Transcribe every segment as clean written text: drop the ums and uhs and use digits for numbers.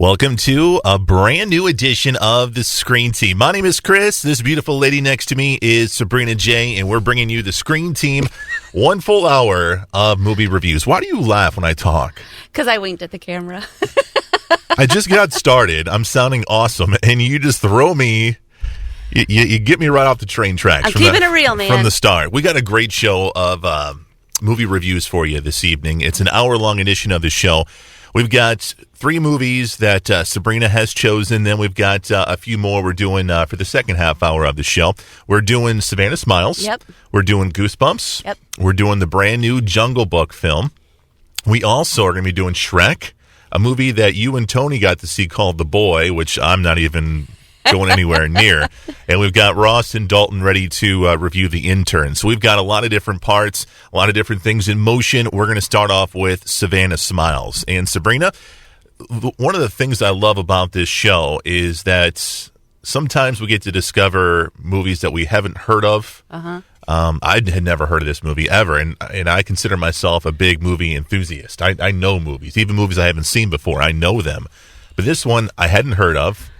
Welcome to a brand new edition of the Screen Team. My name is Chris. This beautiful lady next to me is Sabrina J, and we're bringing you the Screen Team, 1 full hour of movie reviews. Why do you laugh when I talk? Because I winked at the camera. I just got started. I'm sounding awesome, and you just throw me. You get me right off the train tracks. I'm keeping it real, man. From the start. We got a great show of movie reviews for you this evening. It's an hour-long edition of the show. We've got 3 movies that Sabrina has chosen. Then we've got a few more we're doing for the second half hour of the show. We're doing Savannah Smiles. Yep. We're doing Goosebumps. Yep. We're doing the brand new Jungle Book film. We also are going to be doing Shrek, a movie that you and Tony got to see called The Boy, which I'm not even going anywhere near. And we've got Ross and Dalton ready to review The Intern. So we've got a lot of different parts, a lot of different things in motion. We're going to start off with Savannah Smiles. And Sabrina, one of the things I love about this show is that sometimes we get to discover movies that we haven't heard of. I had never heard of this movie ever, and I consider myself a big movie enthusiast. I know movies, even movies I haven't seen before. I know them. But this one I hadn't heard of.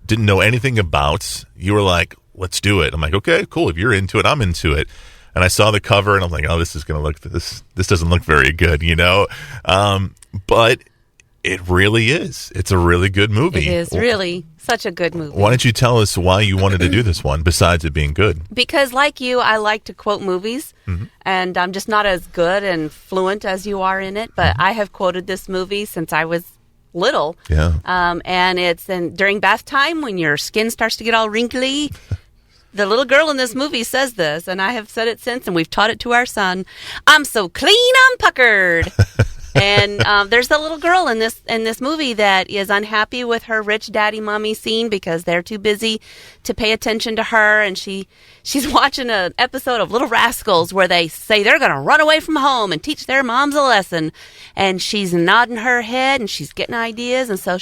Didn't know anything about. You were like, let's do it. I'm like, okay, cool. If you're into it, I'm into it. And I saw the cover and I'm like, oh, this is going to look, this doesn't look very good, you know? But it really is. It's a really good movie. It is really such a good movie. Why don't you tell us why you wanted to do this one besides it being good? Because like you, I like to quote movies, and I'm just not as good and fluent as you are in it, but I have quoted this movie since I was little. Yeah. And it's during bath time when your skin starts to get all wrinkly. The little girl in this movie says this, and I have said it since, and we've taught it to our son. I'm so clean, I'm puckered. And there's a little girl in this movie that is unhappy with her rich daddy mommy scene because they're too busy to pay attention to her, and she's watching an episode of Little Rascals where they say they're going to run away from home and teach their moms a lesson, and she's nodding her head and she's getting ideas, and so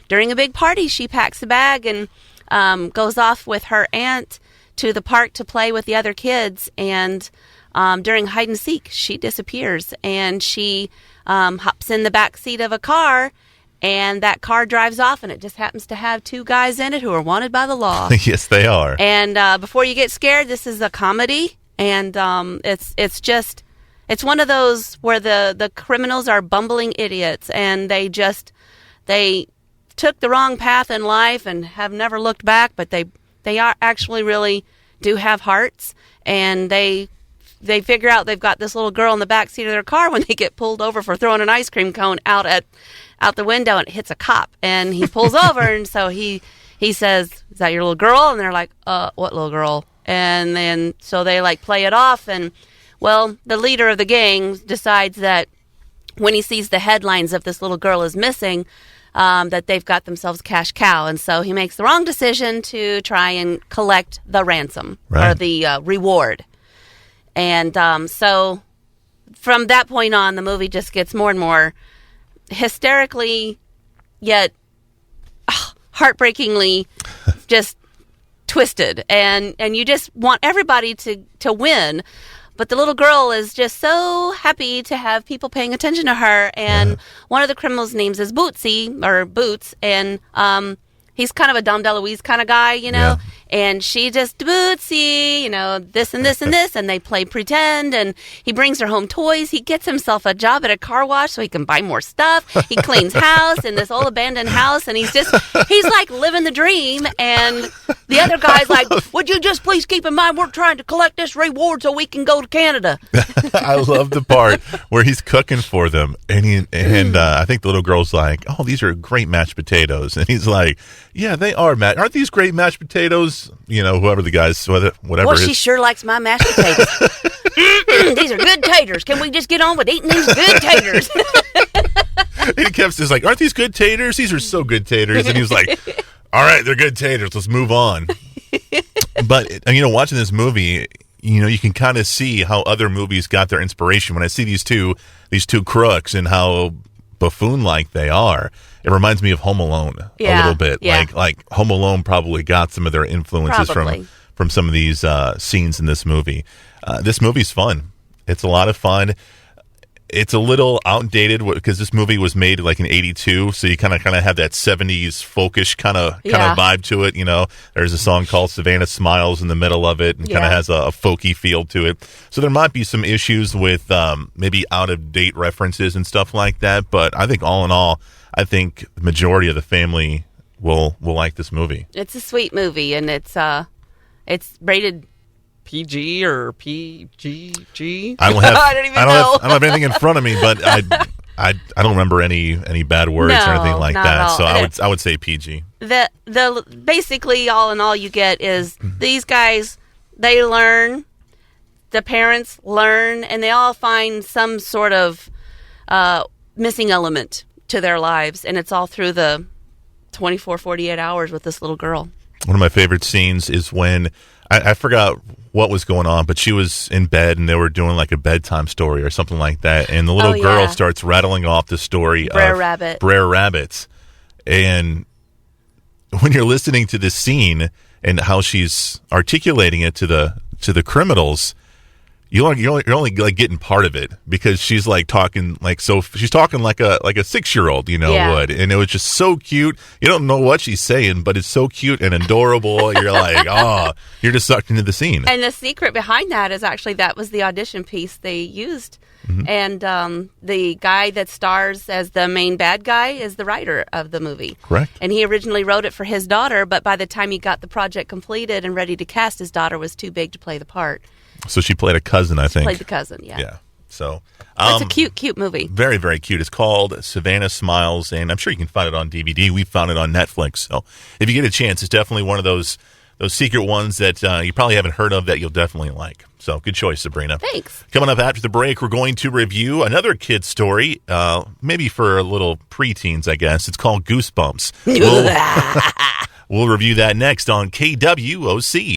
during a big party she packs a bag and goes off with her aunt to the park to play with the other kids, and during hide and seek she disappears, and she hops in the back seat of a car, and that car drives off, and it just happens to have 2 guys in it who are wanted by the law. Yes, they are. And before you get scared, this is a comedy, and it's one of those where the criminals are bumbling idiots, and they took the wrong path in life and have never looked back, but they are actually really do have hearts, and they figure out they've got this little girl in the back seat of their car when they get pulled over for throwing an ice cream cone out the window, and it hits a cop, and he pulls over, and so he says, "Is that your little girl?" And they're like, "What little girl?" And then so they like play it off, and well, the leader of the gang decides that when he sees the headlines of this little girl is missing, that they've got themselves a cash cow, and so he makes the wrong decision to try and collect the ransom or the reward. And so from that point on, the movie just gets more and more hysterically, yet heartbreakingly just twisted. And you just want everybody to win. But the little girl is just so happy to have people paying attention to her. And one of the criminals' names is Bootsy, or Boots. And he's kind of a Dom DeLuise kind of guy, you know. Yeah. And she just, Bootsy, you know, this and this and this. And they play pretend. And he brings her home toys. He gets himself a job at a car wash so he can buy more stuff. He cleans house in this old abandoned house. And he's like living the dream. And the other guy's like, would you just please keep in mind we're trying to collect this reward so we can go to Canada. I love the part where he's cooking for them. And I think the little girl's like, oh, these are great mashed potatoes. And he's like, yeah, they are. Aren't these great mashed potatoes? You know, whoever the guy's, whatever. Well, she sure likes my mashed potatoes. These are good taters. Can we just get on with eating these good taters? And he kept just like, aren't these good taters? These are so good taters. And he was like, all right, they're good taters. Let's move on. But, you know, watching this movie, you know, you can kind of see how other movies got their inspiration. When I see these two crooks and how buffoon-like they are, it reminds me of Home Alone a little bit. Yeah. Like Home Alone probably got some of their influences from some of these scenes in this movie. This movie's fun. It's a lot of fun. It's a little outdated because this movie was made like in '82, so you kind of have that '70s folkish kind of vibe to it. There's a song called "Savannah Smiles" in the middle of it, and kind of has a folky feel to it. So there might be some issues with maybe out of date references and stuff like that. But I think all in all, I think the majority of the family will like this movie. It's a sweet movie, and it's rated PG or PGG. I don't have anything in front of me, but I don't remember any bad words or anything like that. So I would say PG. The basically all in all you get is these guys, they learn, the parents learn, and they all find some sort of missing element to their lives, and it's all through the 48 hours with this little girl. One of my favorite scenes is when I forgot what was going on, but she was in bed and they were doing like a bedtime story or something like that. And the little girl starts rattling off the story of Brer Rabbits. And when you're listening to this scene and how she's articulating it to the criminals, you're only like getting part of it because she's like talking like she's talking like a 6-year-old would, and it was just so cute. You don't know what she's saying, but it's so cute and adorable. You're like, you're just sucked into the scene. And the secret behind that is actually that was the audition piece they used, and the guy that stars as the main bad guy is the writer of the movie. Correct. And he originally wrote it for his daughter, but by the time he got the project completed and ready to cast, his daughter was too big to play the part. So she played a cousin, I think. Played the cousin, yeah. Yeah. So it's a cute movie. Very, very cute. It's called Savannah Smiles, and I'm sure you can find it on DVD. We found it on Netflix. So if you get a chance, it's definitely one of those secret ones that you probably haven't heard of that you'll definitely like. So good choice, Sabrina. Thanks. Coming up after the break, we're going to review another kid's story, maybe for a little preteens, I guess. It's called Goosebumps. We'll review that next on KWOC.